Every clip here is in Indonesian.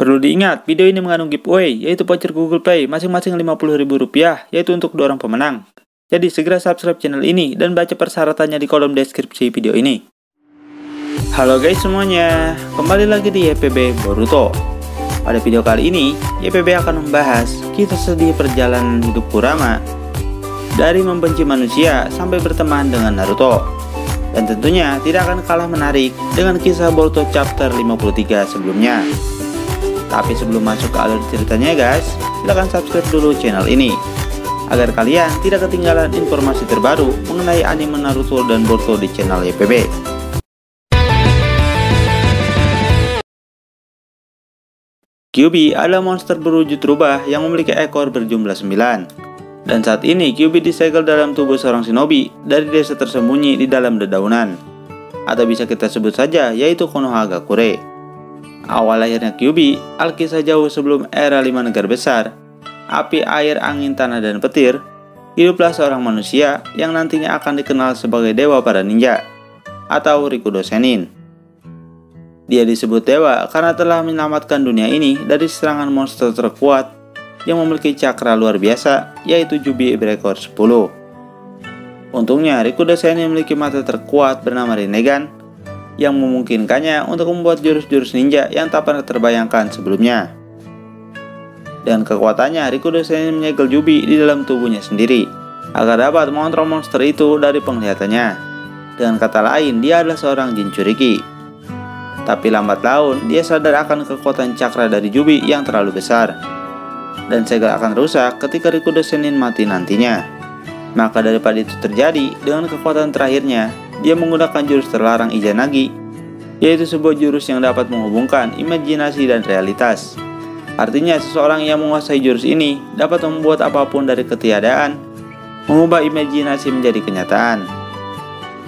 Perlu diingat, video ini mengandung giveaway, yaitu voucher Google Play masing-masing Rp50.000, yaitu untuk 2 orang pemenang. Jadi segera subscribe channel ini dan baca persyaratannya di kolom deskripsi video ini. Halo guys semuanya, kembali lagi di YPB Boruto. Pada video kali ini, YPB akan membahas kisah sedih perjalanan hidup Kurama dari membenci manusia sampai berteman dengan Naruto. Dan tentunya tidak akan kalah menarik dengan kisah Boruto chapter 53 sebelumnya. Tapi sebelum masuk ke alur ceritanya guys, silahkan subscribe dulu channel ini agar kalian tidak ketinggalan informasi terbaru mengenai anime Naruto dan Boruto di channel YPB. Kyuubi adalah monster berwujud rubah yang memiliki ekor berjumlah 9. Dan saat ini Kyuubi disegel dalam tubuh seorang shinobi dari desa tersembunyi di dalam dedaunan, atau bisa kita sebut saja yaitu Konohagakure. Awal lahirnya Kyuubi, alkisah jauh sebelum era 5 negara besar, api, air, angin, tanah, dan petir, hiduplah seorang manusia yang nantinya akan dikenal sebagai dewa para ninja, atau Rikudo Sennin. Dia disebut dewa karena telah menyelamatkan dunia ini dari serangan monster terkuat yang memiliki cakra luar biasa, yaitu Jubi berekor 10. Untungnya Rikudo Sennin memiliki mata terkuat bernama Rinnegan, yang memungkinkannya untuk membuat jurus-jurus ninja yang tak pernah terbayangkan sebelumnya. Dan kekuatannya, Rikudo Sennin menyegel Jubi di dalam tubuhnya sendiri agar dapat mengontrol monster itu dari penglihatannya. Dengan kata lain, dia adalah seorang Jinchuriki. Tapi lambat laun, dia sadar akan kekuatan cakra dari Jubi yang terlalu besar, dan segel akan rusak ketika Rikudo Sennin mati nantinya. Maka daripada itu terjadi, dengan kekuatan terakhirnya, dia menggunakan jurus terlarang Izanagi, yaitu sebuah jurus yang dapat menghubungkan imajinasi dan realitas. Artinya seseorang yang menguasai jurus ini dapat membuat apapun dari ketiadaan, mengubah imajinasi menjadi kenyataan.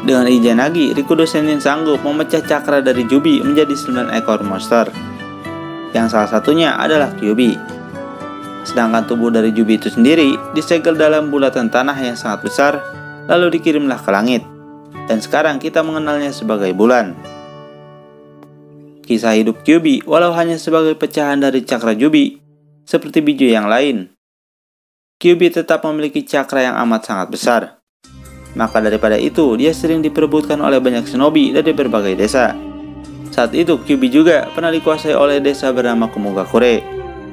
Dengan Izanagi, Rikudo Sennin sanggup memecah cakra dari Jubi menjadi 9 ekor monster, yang salah satunya adalah Kyuubi. Sedangkan tubuh dari Jubi itu sendiri disegel dalam bulatan tanah yang sangat besar, lalu dikirimlah ke langit. Dan sekarang kita mengenalnya sebagai bulan. Kisah hidup Kyuubi walau hanya sebagai pecahan dari cakra Jubi, seperti biju yang lain, Kyuubi tetap memiliki cakra yang amat sangat besar. Maka daripada itu, dia sering diperebutkan oleh banyak shinobi dari berbagai desa. Saat itu Kyuubi juga pernah dikuasai oleh desa bernama Komogakure,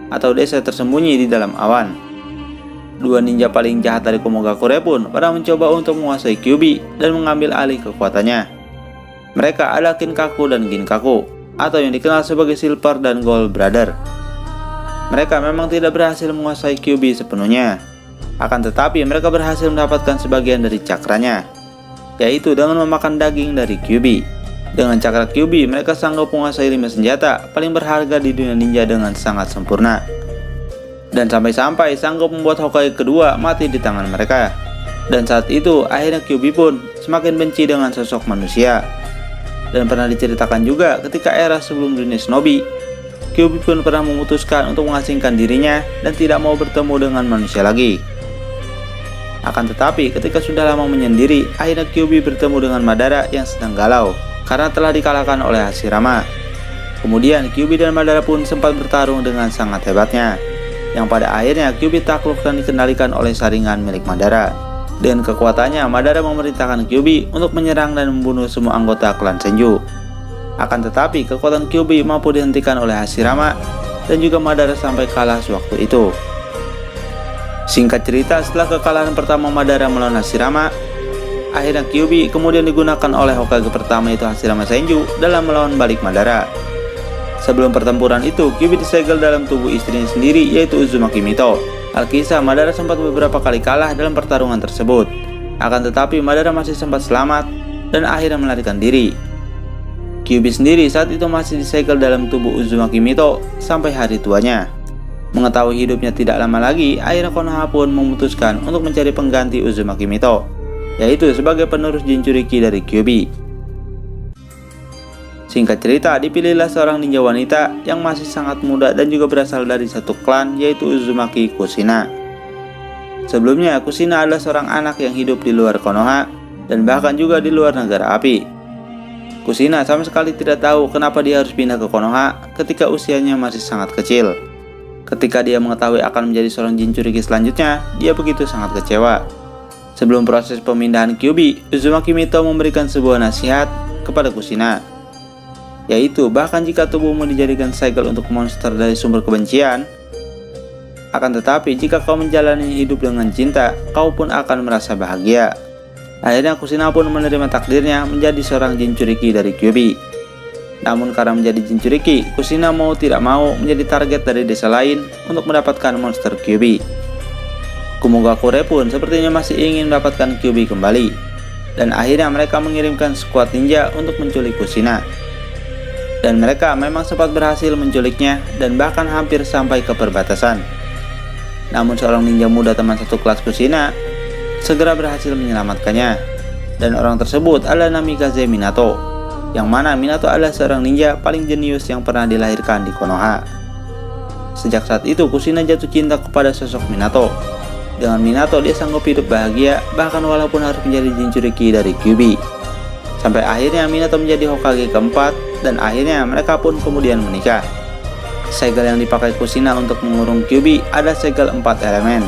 atau desa tersembunyi di dalam awan. Dua ninja paling jahat dari Komogakure pun pernah mencoba untuk menguasai Kyuubi dan mengambil alih kekuatannya. Mereka adalah Kinkaku dan Ginkaku, atau yang dikenal sebagai Silver dan Gold Brother. Mereka memang tidak berhasil menguasai Kyuubi sepenuhnya, akan tetapi mereka berhasil mendapatkan sebagian dari cakranya, yaitu dengan memakan daging dari Kyuubi. Dengan cakra Kyuubi, mereka sanggup menguasai 5 senjata paling berharga di dunia ninja dengan sangat sempurna. Dan sampai-sampai sanggup membuat Hokage kedua mati di tangan mereka. Dan saat itu akhirnya Kyuubi pun semakin benci dengan sosok manusia. Dan pernah diceritakan juga ketika era sebelum dunia shinobi, Kyuubi pun pernah memutuskan untuk mengasingkan dirinya dan tidak mau bertemu dengan manusia lagi. Akan tetapi ketika sudah lama menyendiri, akhirnya Kyuubi bertemu dengan Madara yang sedang galau karena telah dikalahkan oleh Hashirama. Kemudian Kyuubi dan Madara pun sempat bertarung dengan sangat hebatnya, yang pada akhirnya Kyuubi takluk dan dikendalikan oleh saringan milik Madara. Dengan kekuatannya, Madara memerintahkan Kyuubi untuk menyerang dan membunuh semua anggota klan Senju. Akan tetapi kekuatan Kyuubi mampu dihentikan oleh Hashirama dan juga Madara sampai kalah sewaktu itu. Singkat cerita, setelah kekalahan pertama Madara melawan Hashirama, akhirnya Kyuubi kemudian digunakan oleh Hokage pertama yaitu Hashirama Senju dalam melawan balik Madara. Sebelum pertempuran itu, Kyuubi disegel dalam tubuh istrinya sendiri yaitu Uzumaki Mito. Alkisah, Madara sempat beberapa kali kalah dalam pertarungan tersebut. Akan tetapi Madara masih sempat selamat dan akhirnya melarikan diri. Kyuubi sendiri saat itu masih disegel dalam tubuh Uzumaki Mito sampai hari tuanya. Mengetahui hidupnya tidak lama lagi, akhirnya Konoha pun memutuskan untuk mencari pengganti Uzumaki Mito, yaitu sebagai penerus Jinchuriki dari Kyuubi. Singkat cerita, dipilihlah seorang ninja wanita yang masih sangat muda dan juga berasal dari satu klan yaitu Uzumaki Kushina. Sebelumnya, Kushina adalah seorang anak yang hidup di luar Konoha dan bahkan juga di luar negara api. Kushina sama sekali tidak tahu kenapa dia harus pindah ke Konoha ketika usianya masih sangat kecil. Ketika dia mengetahui akan menjadi seorang Jinchuriki selanjutnya, dia begitu sangat kecewa. Sebelum proses pemindahan Kyuubi, Uzumaki Mito memberikan sebuah nasihat kepada Kushina, yaitu bahkan jika tubuhmu dijadikan segel untuk monster dari sumber kebencian, akan tetapi jika kau menjalani hidup dengan cinta, kau pun akan merasa bahagia. Akhirnya Kushina pun menerima takdirnya menjadi seorang Jinchuriki dari Kyuubi. Namun karena menjadi Jinchuriki, Kushina mau tidak mau menjadi target dari desa lain untuk mendapatkan monster Kyuubi. Kumogakure pun sepertinya masih ingin mendapatkan Kyuubi kembali, dan akhirnya mereka mengirimkan skuad ninja untuk menculik Kushina. Dan mereka memang sempat berhasil menculiknya dan bahkan hampir sampai ke perbatasan. Namun seorang ninja muda teman satu kelas Kushina segera berhasil menyelamatkannya, dan orang tersebut adalah Namikaze Minato, yang mana Minato adalah seorang ninja paling jenius yang pernah dilahirkan di Konoha. Sejak saat itu Kushina jatuh cinta kepada sosok Minato. Dengan Minato dia sanggup hidup bahagia bahkan walaupun harus menjadi Jinchuriki dari Kyuubi. Sampai akhirnya Minato menjadi Hokage keempat, dan akhirnya mereka pun kemudian menikah. Segel yang dipakai Kushina untuk mengurung Kyuubi ada segel 4 elemen.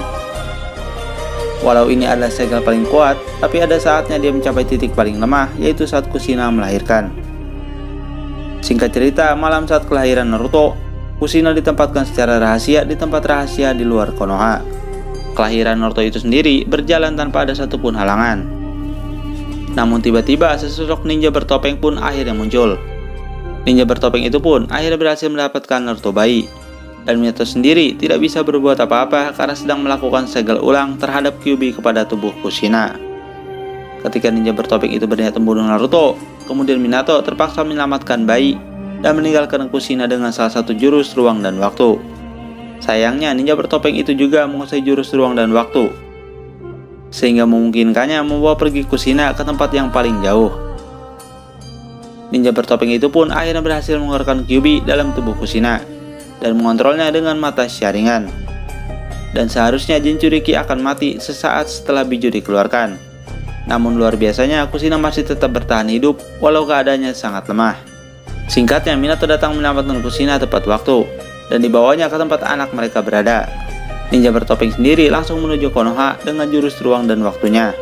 Walau ini adalah segel paling kuat, tapi ada saatnya dia mencapai titik paling lemah, yaitu saat Kushina melahirkan. Singkat cerita, malam saat kelahiran Naruto, Kushina ditempatkan secara rahasia di tempat rahasia di luar Konoha. Kelahiran Naruto itu sendiri berjalan tanpa ada satupun halangan. Namun tiba-tiba sesosok ninja bertopeng pun akhirnya muncul. Ninja bertopeng itu pun akhirnya berhasil mendapatkan Naruto bayi. Dan Minato sendiri tidak bisa berbuat apa-apa karena sedang melakukan segel ulang terhadap Kyuubi kepada tubuh Kushina. Ketika ninja bertopeng itu berniat membunuh Naruto, kemudian Minato terpaksa menyelamatkan bayi dan meninggalkan Kushina dengan salah satu jurus ruang dan waktu. Sayangnya ninja bertopeng itu juga menguasai jurus ruang dan waktu, sehingga memungkinkannya membawa pergi Kushina ke tempat yang paling jauh. Ninja bertopeng itu pun akhirnya berhasil mengeluarkan Kyuubi dalam tubuh Kushina dan mengontrolnya dengan mata Sharingan. Dan seharusnya Jinchuriki akan mati sesaat setelah biju dikeluarkan. Namun luar biasanya Kushina masih tetap bertahan hidup walau keadaannya sangat lemah. Singkatnya Minato datang menyelamatkan Kushina tepat waktu dan dibawanya ke tempat anak mereka berada. Ninja bertopeng sendiri langsung menuju Konoha dengan jurus ruang dan waktunya,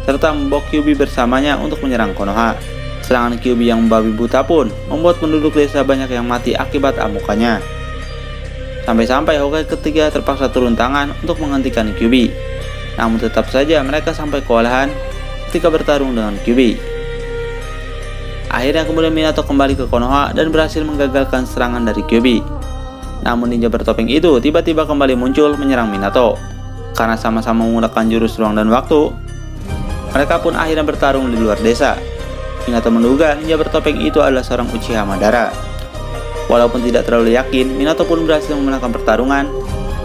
serta membawa Kyuubi bersamanya untuk menyerang Konoha. Serangan Kyuubi yang membabi buta pun membuat penduduk desa banyak yang mati akibat amukannya. Sampai-sampai Hokage ketiga terpaksa turun tangan untuk menghentikan Kyuubi. Namun tetap saja mereka sampai kewalahan ketika bertarung dengan Kyuubi. Akhirnya kemudian Minato kembali ke Konoha dan berhasil menggagalkan serangan dari Kyuubi. Namun ninja bertopeng itu tiba-tiba kembali muncul menyerang Minato. Karena sama-sama menggunakan jurus ruang dan waktu, mereka pun akhirnya bertarung di luar desa. Minato menduga ninja bertopeng itu adalah seorang Uchiha Madara. Walaupun tidak terlalu yakin, Minato pun berhasil memenangkan pertarungan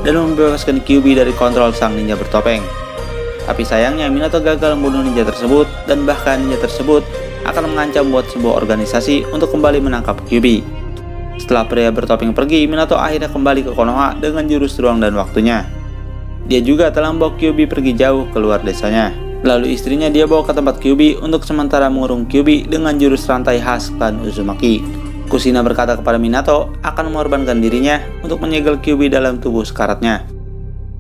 dan membebaskan Kyuubi dari kontrol sang ninja bertopeng. Tapi sayangnya Minato gagal membunuh ninja tersebut, dan bahkan ninja tersebut akan mengancam buat sebuah organisasi untuk kembali menangkap Kyuubi. Setelah pria bertopeng pergi, Minato akhirnya kembali ke Konoha dengan jurus ruang dan waktunya. Dia juga telah membawa Kyuubi pergi jauh keluar desanya. Lalu istrinya dia bawa ke tempat Kyuubi untuk sementara mengurung Kyuubi dengan jurus rantai khas klan Uzumaki. Kushina berkata kepada Minato akan mengorbankan dirinya untuk menyegel Kyuubi dalam tubuh sekaratnya,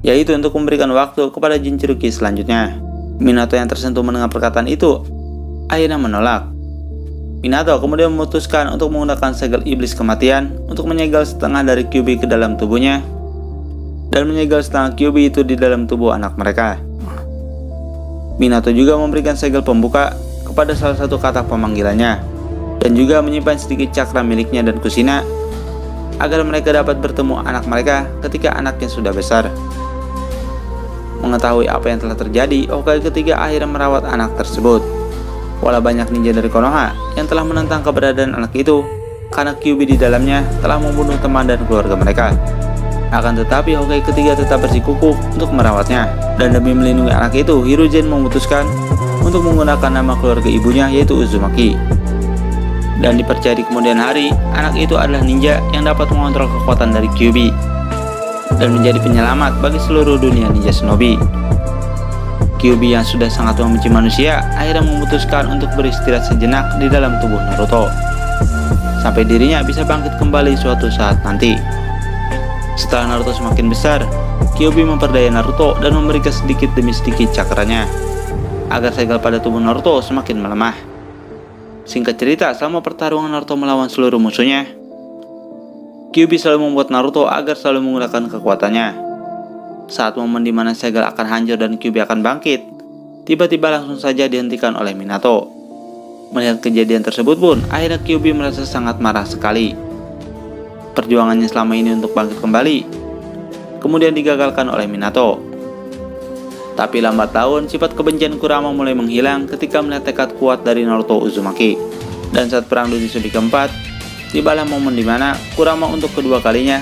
yaitu untuk memberikan waktu kepada Jinchuriki selanjutnya. Minato yang tersentuh mendengar perkataan itu akhirnya menolak. Minato kemudian memutuskan untuk menggunakan segel iblis kematian untuk menyegel setengah dari Kyuubi ke dalam tubuhnya dan menyegel setengah Kyuubi itu di dalam tubuh anak mereka. Minato juga memberikan segel pembuka kepada salah satu kata pemanggilannya dan juga menyimpan sedikit cakra miliknya dan Kushina agar mereka dapat bertemu anak mereka ketika anaknya sudah besar. Mengetahui apa yang telah terjadi, Hokage ketiga akhirnya merawat anak tersebut. Walau banyak ninja dari Konoha yang telah menentang keberadaan anak itu karena Kyuubi di dalamnya telah membunuh teman dan keluarga mereka. Akan tetapi Hokage ketiga tetap bersikukuh untuk merawatnya, dan demi melindungi anak itu, Hiruzen memutuskan untuk menggunakan nama keluarga ibunya yaitu Uzumaki. Dan dipercaya di kemudian hari, anak itu adalah ninja yang dapat mengontrol kekuatan dari Kyuubi dan menjadi penyelamat bagi seluruh dunia ninja shinobi. Kyuubi yang sudah sangat membenci manusia akhirnya memutuskan untuk beristirahat sejenak di dalam tubuh Naruto, sampai dirinya bisa bangkit kembali suatu saat nanti. Setelah Naruto semakin besar, Kyuubi memperdaya Naruto dan memberikan sedikit demi sedikit cakranya, agar segel pada tubuh Naruto semakin melemah. Singkat cerita, selama pertarungan Naruto melawan seluruh musuhnya, Kyuubi selalu membuat Naruto agar selalu menggunakan kekuatannya. Saat momen dimana segel akan hancur dan Kyuubi akan bangkit, tiba-tiba langsung saja dihentikan oleh Minato. Melihat kejadian tersebut pun, akhirnya Kyuubi merasa sangat marah sekali. Perjuangannya selama ini untuk bangkit kembali kemudian digagalkan oleh Minato. Tapi lambat laun, sifat kebencian Kurama mulai menghilang ketika melihat tekad kuat dari Naruto Uzumaki. Dan saat perang dunia Tsunade keempat, tibalah momen dimana Kurama untuk kedua kalinya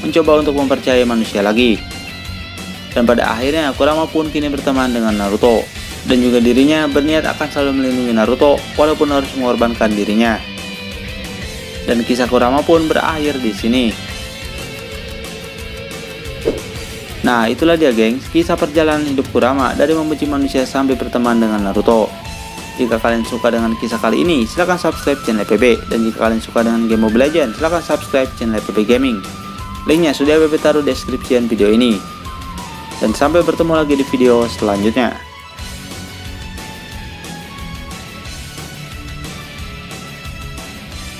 mencoba untuk mempercayai manusia lagi. Dan pada akhirnya Kurama pun kini berteman dengan Naruto, dan juga dirinya berniat akan selalu melindungi Naruto walaupun harus mengorbankan dirinya. Dan kisah Kurama pun berakhir di sini. Nah, itulah dia gengs, kisah perjalanan hidup Kurama dari membenci manusia sampai berteman dengan Naruto. Jika kalian suka dengan kisah kali ini, silahkan subscribe channel FPB. Dan jika kalian suka dengan game Mobile Legends, silahkan subscribe channel FPB Gaming. Linknya sudah FPB taruh di deskripsi video ini. Dan sampai bertemu lagi di video selanjutnya.